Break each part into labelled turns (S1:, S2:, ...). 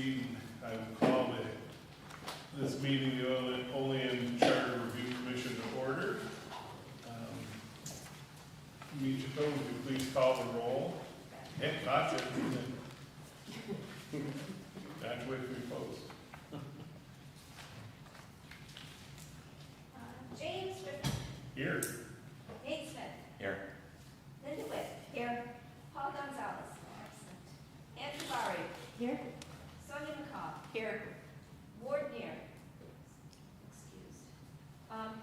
S1: proceed, I will call this meeting the Olean Charter Review Commission to order. Michiko, would you please call the roll? And gotcha. That's where we close.
S2: James Griffin.
S1: Here.
S2: Nate Smith.
S3: Here.
S2: Linda Witt. Here. Paul Gonzalez. Absent. Andrew Barry. Here. Sonia McCall. Here. Ward Neer. Excused.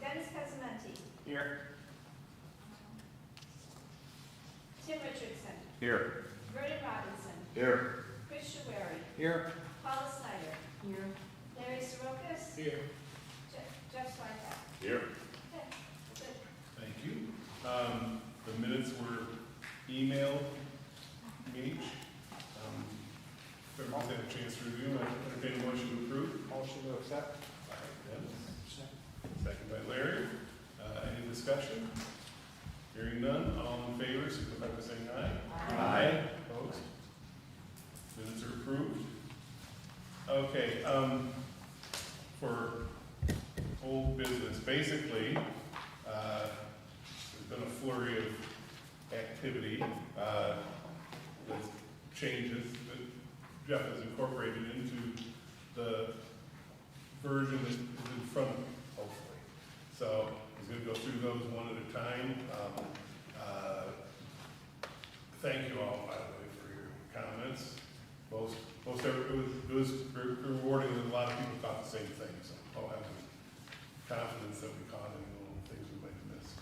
S2: Dennis Casamenti.
S3: Here.
S2: Tim Richardson.
S3: Here.
S2: Vernon Robinson.
S3: Here.
S2: Chris Shawary.
S3: Here.
S2: Paula Snyder. Here. Larry Sorokas.
S1: Here.
S2: Jeff Swihart.
S3: Here.
S2: Okay. Good.
S1: Thank you. The minutes were emailed, Meach. Everyone's had a chance to review them. I entertain a motion to approve.
S4: Motion to accept.
S1: By Dennis. Second by Larry. Any discussion? Hearing none, all in favor, signify by saying aye.
S3: Aye.
S1: Opposed? Minutes are approved. Okay, for old business, basically, there's been a flurry of activity, with changes that Jeff has incorporated into the version that is in front of you, hopefully. So he's going to go through those one at a time. Thank you all, by the way, for your comments. It was rewarding that a lot of people thought the same thing, so I'll have confidence that we caught any little things we might have missed.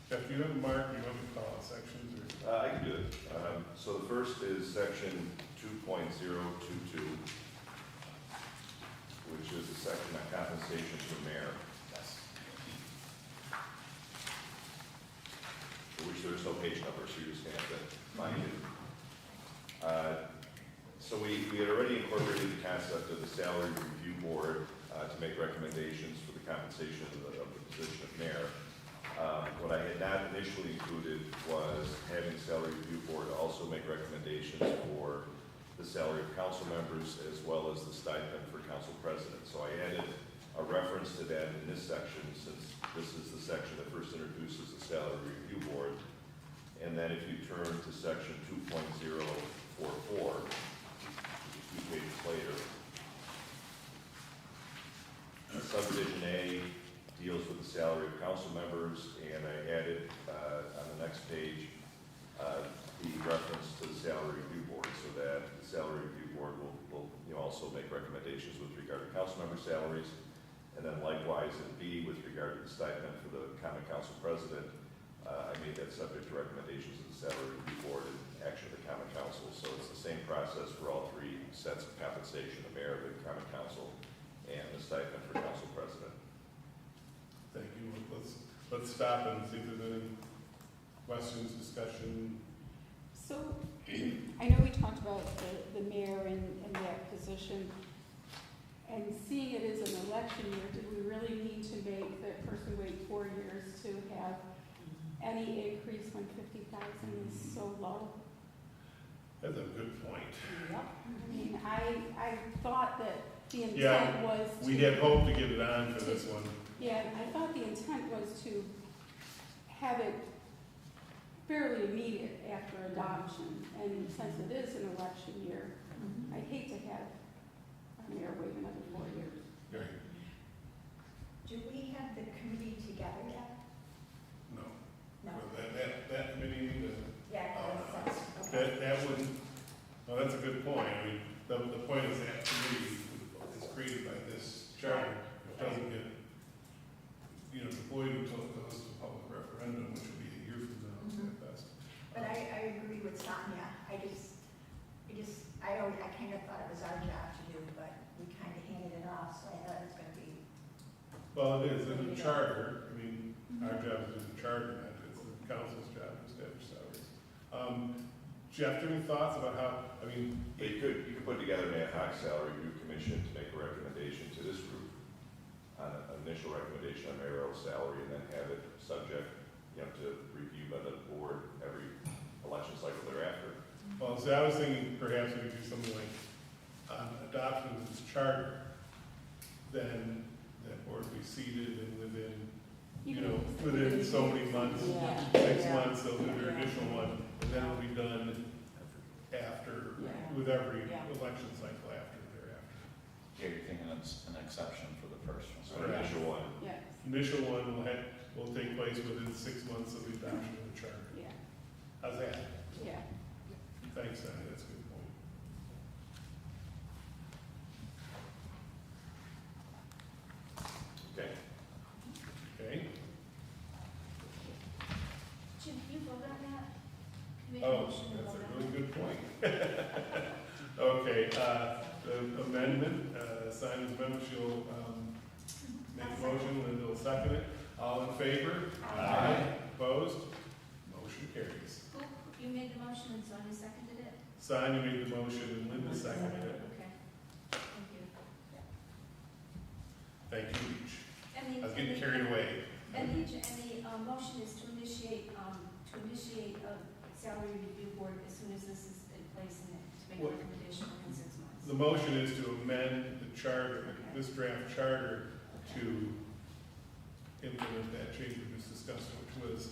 S1: Jeff, do you have a mark, do you want to call it sections, or?
S5: I can do it. So the first is section 2.022, which is the section on compensation for mayor,
S1: Yes.
S5: for which there is no page number, so you're just going to have to find it. So we had already incorporated the concept of the salary review board to make recommendations for the compensation of the position of mayor. What I had not initially included was having the salary review board also make recommendations for the salary of council members as well as the stipend for council president. So I added a reference to that in this section, since this is the section that first introduces the salary review board. And then if you turn to section 2.044, which is 2 pages later, subdivision A deals with the salary of council members, and I added on the next page the reference to the salary review board, so that the salary review board will also make recommendations with regard to council member salaries. And then likewise in B, with regard to the stipend for the common council president, I made that subject to recommendations of the salary review board and action of the common council. So it's the same process for all three sets of compensation: the mayor, the common council, and the stipend for council president.
S1: Thank you. Let's stop and see if there's any questions, discussion.
S6: So, I know we talked about the mayor and that position, and seeing it as an election year, do we really need to make that person wait 4 years to have any increase when 50,000 is so low?
S1: That's a good point.
S6: I mean, I thought that the
S1: Yeah,
S6: intent was to.
S1: We had hoped to get it on for this one.
S6: Yeah, I thought the intent was to have it fairly immediate after adoption, and since it is an election year, I hate to have a mayor wait another 4 years.
S1: Right.
S2: Do we have the committee together yet?
S1: No.
S2: No.
S1: Well, that committee,
S2: Yeah, that's,
S1: that wouldn't, no, that's a good point. I mean, the point is that committee is created by this charter. It doesn't get, deployed until it goes to public referendum, which will be a year from now at best.
S7: But I agree with Sonia. I kind of thought it was our job to do, but we kind of handed it off, so I thought it was going to be.
S1: Well, it is, in the charter, I mean, our job is in the charter, not it's the council's job to establish salaries. Jeff, do you have any thoughts about how,
S5: But you could put together an ad hoc salary review commission to make a recommendation to this group on an initial recommendation on mayoral salary, and then have it subject, to review by the board every election cycle thereafter.
S1: Well, so I was thinking perhaps we could do something like, adoption of this charter, then that board be seated and within, you know, within so many months,
S6: Yeah.
S1: 6 months, they'll do their additional one, and then it'll be done after,
S6: Yeah.
S1: with every
S7: Yeah.
S1: election cycle after, thereafter.
S3: Yeah, you're thinking it's an exception for the first one.
S5: So an initial one.
S6: Yes,
S1: Initial one will take place within 6 months of the adoption of the charter.
S6: yeah,
S1: How's that?
S6: yeah.
S1: Thanks, Sonny, that's a good point.
S5: Okay.
S1: Okay?
S7: Jim, you vote on that? Make a
S1: Oh,
S7: motion to
S1: that's
S7: vote
S1: a
S7: on
S1: really good point. Okay, the amendment, Simon's amendment, she'll, make a motion, Linda will second it. All in favor?
S3: Aye.
S1: Opposed? Motion carries.
S7: Who, you made the motion and Sonia seconded it?
S1: Sonia made the motion and Linda seconded it.
S7: Okay. Thank you.
S1: Thank you each.
S2: And the,
S1: I was getting carried away.
S2: and the motion is to initiate a salary review board as soon as this is in place and to make a
S1: What?
S2: recommendation within 6 months.
S1: The motion is to amend the charter, this draft charter, to implement that change we just discussed, which was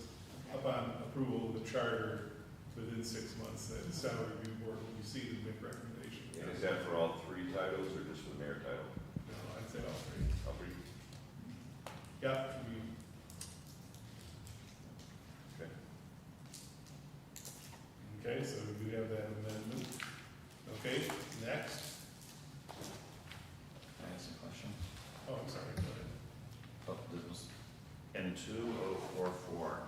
S1: upon approval of the charter within 6 months, that the salary review board will be seated and make recommendations.
S5: And is that for all three titles or just for the mayor title?
S1: No, I'd say all three.
S5: All three?
S1: Yeah,
S5: Okay.
S1: okay, so we do have that amendment. Okay, next.
S3: Can I ask a question?
S1: Oh, I'm sorry, go ahead.
S3: Oh, this was in 2044,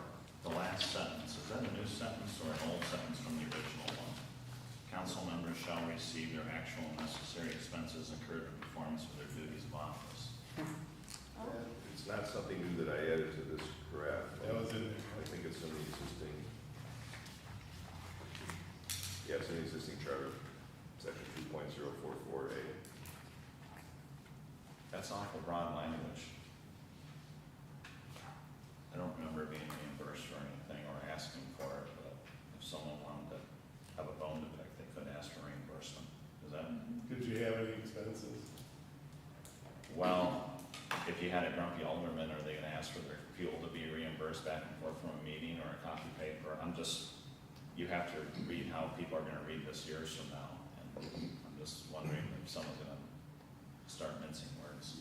S3: the last sentence, is that a new sentence or an old sentence from the original one? Council members shall receive their actual necessary expenses incurred in performance of their duties of office.
S5: It's not something new that I added to this draft.
S1: That was in
S5: I think it's in the existing, yeah, it's in the existing charter, section 2.044A.
S3: That's awful broad language. I don't remember being reimbursed for anything or asking for it, but if someone wanted to have a bone to pick, they could ask for reimbursement. Is that,
S1: Did you have any expenses?
S3: well, if you had a grumpy alderman, are they gonna ask for their fuel to be reimbursed back and forth from a meeting or a copy paper? You have to read how people are gonna read this years from now, and I'm just wondering if someone's gonna start mincing words.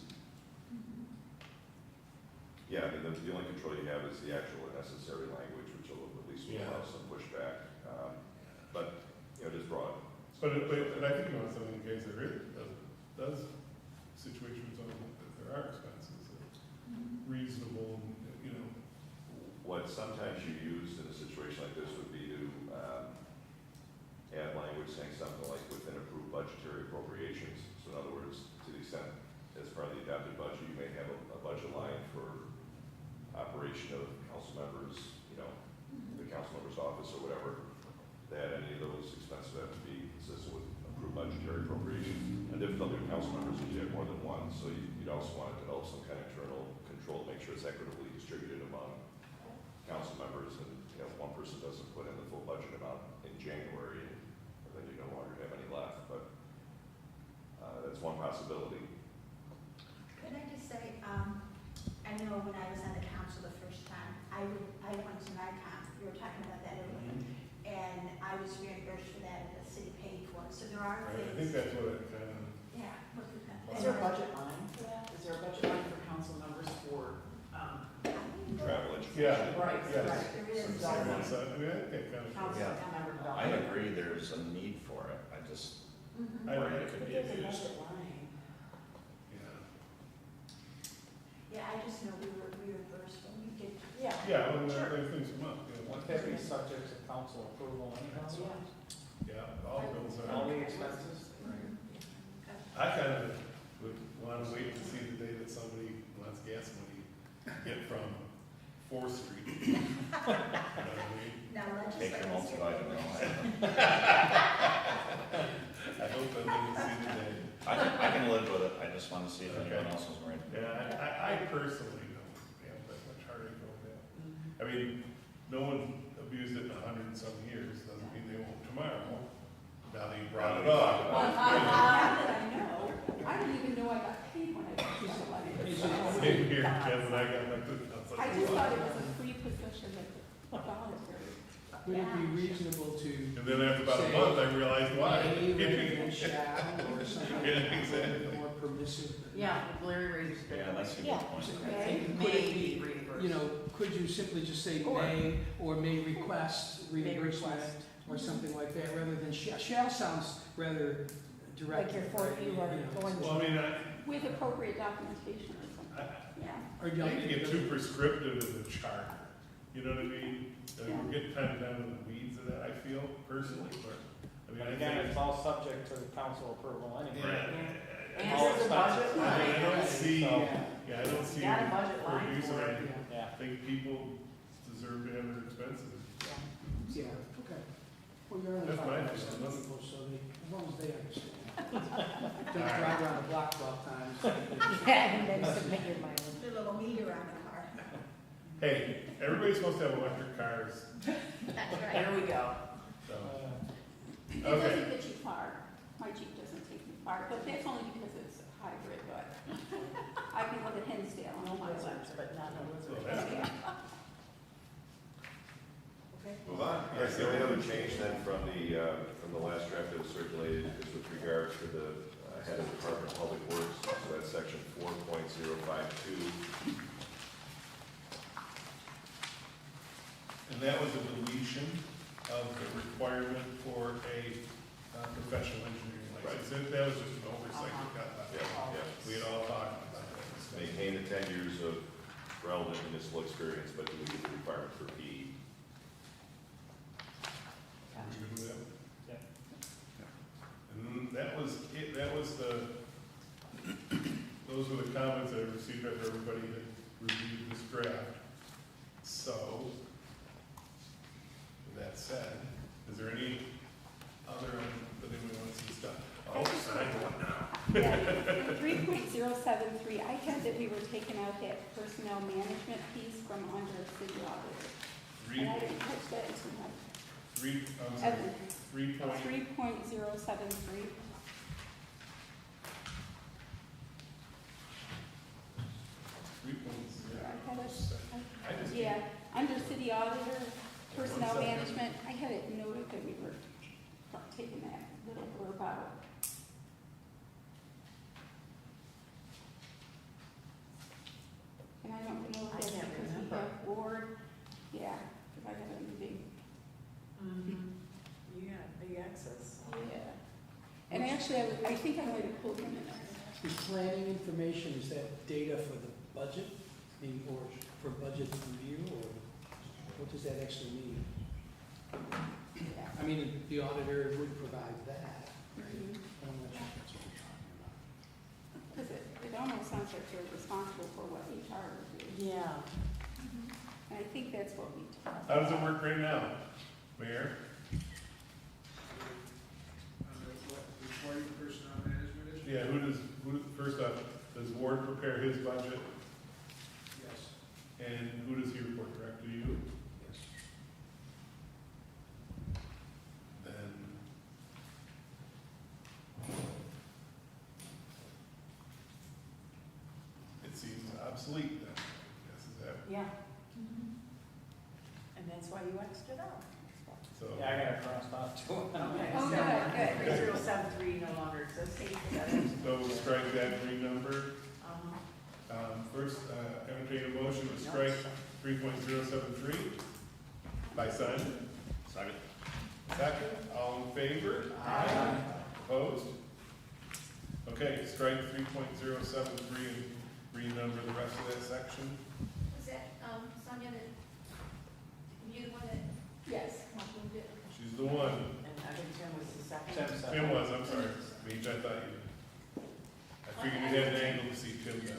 S5: Yeah, I mean, the only control you have is the actual and necessary language, which will at least
S1: Yeah.
S5: allow some pushback. But, you know, it is broad.
S1: But I think you want something in case there is, does situations on that there are expenses that are reasonable, you know.
S5: What sometimes you use in a situation like this would be to add language saying something like within approved budgetary appropriations. So in other words, to the extent as part of the adopted budget, you may have a budget line for operation of council members, you know, the council member's office or whatever, that any of those expenses have to be consistent with approved budgetary appropriations. And difficulty with council members is you have more than one, so you'd also want to develop some kind of internal control to make sure it's equitably distributed among council members, and, you know, if one person doesn't put in the full budget amount in January, then you no longer have any left, but that's one possibility.
S7: Can I just say, I know when I was on the council the first time, I went to NICOM, you were talking about that earlier, and I was reimbursed for that, and the city paid for it, so there are
S1: I think
S7: things.
S1: that's what it kind of,
S7: Yeah, look at that.
S4: Is there a budget line? Is there a budget line for council members for,
S5: Travel education.
S1: yeah.
S4: right,
S1: Yes.
S4: right.
S7: There is.
S1: So, I mean, I think that kind of.
S4: Council
S3: Yeah.
S4: member
S3: I
S4: development?
S3: agree there's a need for it, I just,
S7: Mhm.
S1: I-
S3: where it could
S4: But
S3: be
S4: there's a
S3: abused.
S4: budget line.
S1: Yeah,
S7: Yeah, I just know we were reimbursed when we did.
S4: Yeah.
S1: yeah, when there things come up, yeah.
S8: Wouldn't that be subject to council approval anyhow?
S4: Yeah.
S1: Yeah, all bills
S8: All
S1: are.
S8: the expenses?
S1: I kind of would want to wait to see the day that somebody wants gas money, get from 4th Street. You know what I mean?
S7: Now
S3: Take your
S7: legislators.
S3: multivitamin.
S1: I hope that doesn't see the day.
S3: I can live with it, I just want to see if anyone else is worried.
S1: Yeah, I personally don't have that much heartache over that. I mean, no one abused it in 100 and some years, doesn't mean they won't tomorrow, now that you brought it
S6: Well,
S1: up.
S6: now that I know, I didn't even know I got paid when I got to the
S1: Same here, Ken, when I got back to, I was
S6: I
S1: like,
S6: just thought it was a free position that voluntary.
S9: Would it be reasonable to
S1: and then after about a month, I realized why.
S9: may rather than shall, or something
S1: Yeah,
S9: a little
S1: exactly.
S9: bit more permissive?
S4: Yeah, Larry raises a good
S3: Yeah,
S4: point.
S3: that's a
S7: Yeah.
S3: good point.
S6: Okay.
S9: Could
S4: May
S9: it
S4: be
S9: be,
S4: reimbursed.
S9: you know, could you simply just say
S4: Or-
S9: may, or may request
S4: May
S9: reimbursement,
S4: request.
S9: or something like that, rather than shall? Shall sounds rather direct.
S7: Like you're for,
S9: right?
S7: you are
S9: know,
S7: going
S1: Well, I mean, I
S6: With appropriate documentation or something, yeah.
S9: Or
S1: I
S9: you
S1: think you get too prescriptive in the charter, you know what I mean? We're getting kind of down in the weeds of that, I feel personally, but, I mean,
S8: But
S1: I
S8: again,
S1: think.
S8: it's all subject to the council approval anyway.
S1: Yeah.
S4: And
S8: All
S4: there's a budget
S8: expenses.
S1: I mean,
S4: line.
S1: I don't see,
S8: So,
S1: yeah, I don't see.
S4: You got a budget line
S1: produce
S4: for
S1: or
S4: it.
S1: anything.
S9: Yeah,
S8: yeah.
S1: I think people deserve to have their expenses.
S9: yeah, okay. Well, you're only
S1: That's my
S9: talking about
S1: opinion.
S9: some people, so they, as long as they understand. Don't drive around the block 12 times.
S7: Yeah, and then submit your mileage. The little meter on the car.
S1: Hey, everybody's supposed to have electric cars,
S7: That's right.
S4: There we go.
S1: so,
S6: It
S1: okay.
S6: doesn't get you far. My Jeep doesn't take me far, but that's only because it's hybrid, but I can go to Hinsdale on my left.
S4: But not a
S1: So
S4: wizard.
S1: that's good.
S4: Okay.
S5: Move on. Yes, the only other change then from the last draft that was circulated is with regards to the head of Department of Public Works, so that's section 4.052.
S1: And that was a deletion of the requirement for a professional engineering license. That was just an oversight that got left.
S5: Yeah, yeah.
S1: We had all talked about that.
S5: Maintain the 10 years of relevant municipal experience, but delete the requirement for PE.
S1: Are we good with that?
S8: Yeah.
S1: And that was it, that was those were the comments I received after everybody had reviewed this draft. So, with that said, is there any other, that anyone wants to stop? Oh, sign one now.
S6: Yeah, 3.073, I had that we were taking out that personnel management piece from under city auditor. And I didn't catch that until my,
S1: I'm sorry,
S6: Evan, 3.073. I had us,
S1: I just.
S6: yeah, under city auditor, personnel management, I had it noted that we were taking that little blurb out. And I don't know
S4: I
S6: if that's
S4: can't
S6: because we
S4: remember.
S6: have board, yeah, because I have a meeting.
S4: You got big access.
S6: Yeah. And actually, I think I might have pulled them in.
S9: Is planning information, is that data for the budget, or for budget review, or what does that actually mean?
S6: Yeah.
S9: I mean, the auditor would provide that, right?
S6: Mhm.
S9: But I'm not sure if that's what you're talking about.
S6: Because it almost sounds like they're responsible for what HR reviews.
S4: Yeah.
S6: And I think that's what we talked
S1: How does it work right now, Mayor?
S10: Required personnel management issue?
S1: Yeah, first off, does Ward prepare his budget,
S10: Yes.
S1: and who does he report direct to you?
S9: Yes.
S1: Then. It seems obsolete then, I guess, is that,
S4: Yeah. And that's why you Xed it out.
S1: so.
S8: Yeah, I got it crossed off too.
S4: Okay.
S6: Oh, good, good.
S4: 3073 no longer exists.
S1: So we'll strike that green number.
S4: Uh-huh.
S1: First, entertain a motion to strike 3.073 by Simon.
S3: Second.
S1: Second, all in favor?
S4: Aye.
S1: Opposed? Okay, strike 3.073 and renumber the rest of that section.
S2: Was that, Sonia, that, you the one that
S6: Yes.
S2: moved it?
S1: She's the one.
S4: And I think Tim was the second.
S8: Tim said.
S1: Tim was, I'm sorry. Meech, I thought you. I figured you'd have an angle to see Tim down there.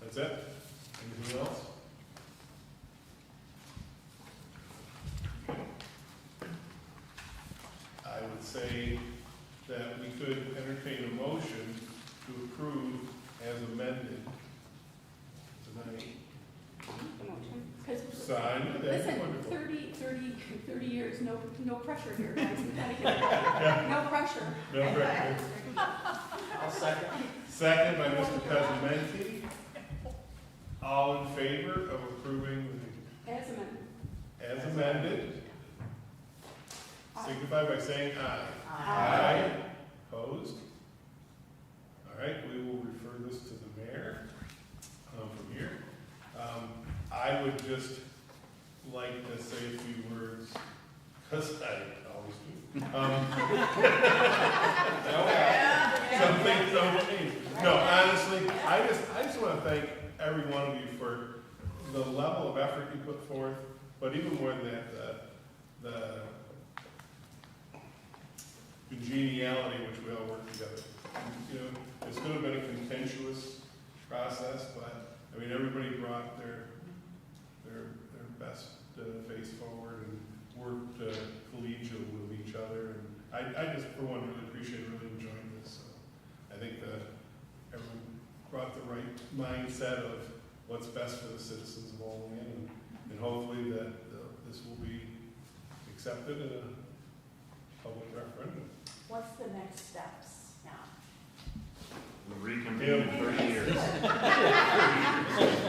S1: That's it? Anything else? I would say that we could entertain a motion to approve as amended. Is tonight.
S6: The motion, 'cause
S1: Signed, that's
S6: listen,
S1: wonderful.
S6: 30 years, no pressure here, guys, we gotta get it right. No pressure.
S1: No pressure.
S8: I'll second.
S1: Second by Mr. Cosmenti. All in favor of approving
S6: As amended.
S1: as amended,
S6: Aye.
S1: signify by saying aye.
S6: Aye.
S1: Opposed? All right, we will refer this to the mayor from here. I would just like to say a few words, because I always do. Some things don't change. No, honestly, I just want to thank every one of you for the level of effort you put forth, but even more than that, the congeniality which we all work together. You know, it's could have been a contentious process, but, I mean, everybody brought their best face forward and worked collegial with each other, and I just, for one, really appreciate, really enjoying this. So I think that everyone brought the right mindset of what's best for the citizens of Olean, and hopefully that this will be accepted in a public referendum.
S4: What's the next steps now?
S3: Reconvene in 30 years.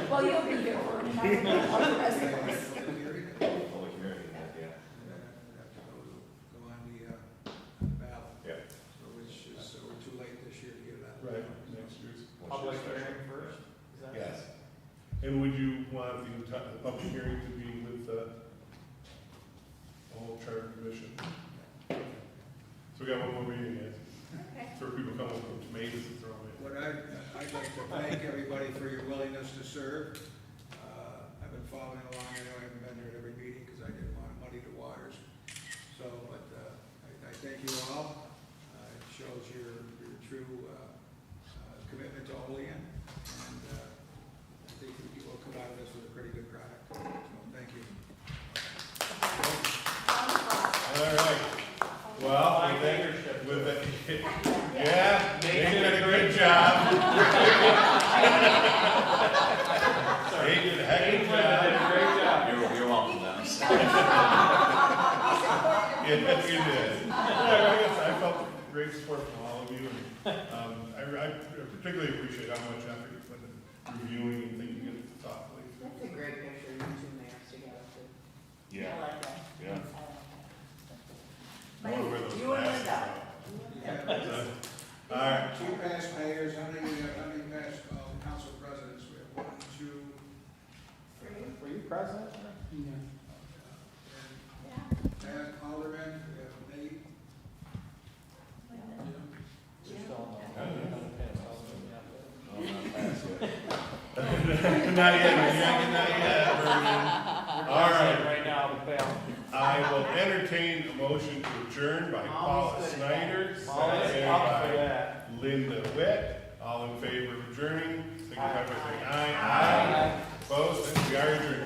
S6: Well, you'll be here for another residents.
S5: Public hearing, yeah.
S10: And then have to go on the ballot.
S5: Yeah.
S10: So which is, so we're too late this year to get it out.
S1: Right, next year's.
S8: Public hearing first? Is that-
S1: Yes. And would you want the public hearing to be with the whole charter commission? So we got one more meeting, guys.
S7: Okay.
S1: For people coming from tomatoes and throwing it.
S10: What I'd like to thank everybody for your willingness to serve. I've been following along, I know I haven't been there at every meeting because I didn't want to muddy the waters. So, but I thank you all. It shows your true commitment to Olean, and I think you will come out of this with a pretty good product. So, thank you.
S1: All right. Well, with that, yeah, they did a great job. They did a heck of a job.
S8: Great job.
S3: You're welcome, Dennis.
S1: Yes, you did. Yeah, I guess I felt great support from all of you, and I particularly appreciate how much effort you put in reviewing and thinking it thoughtfully.
S4: That's a great picture, you two mayors together too.
S3: Yeah,
S4: I like that.
S3: yeah.
S4: I like that.
S1: I wanna wear those
S4: You and
S1: glasses
S4: Linda.
S1: now. All right.
S10: Two past mayors, how many past council presidents? We have 1, 2,
S8: Were you president?
S9: Yeah.
S10: and aldermen, we have Nate.
S8: You're still on the-
S1: I don't know.
S3: Oh, not fast yet.
S1: Not yet, not yet, Vernon. All right.
S8: Right now, the bail.
S1: I will entertain a motion to adjourn by Paula
S4: Always good.
S1: Snyder,
S8: Always
S1: seconded
S8: up for
S1: by
S8: that.
S1: Linda Witt. All in favor of adjourning, signify by saying aye.
S8: Aye.
S1: Opposed, we are adjourned.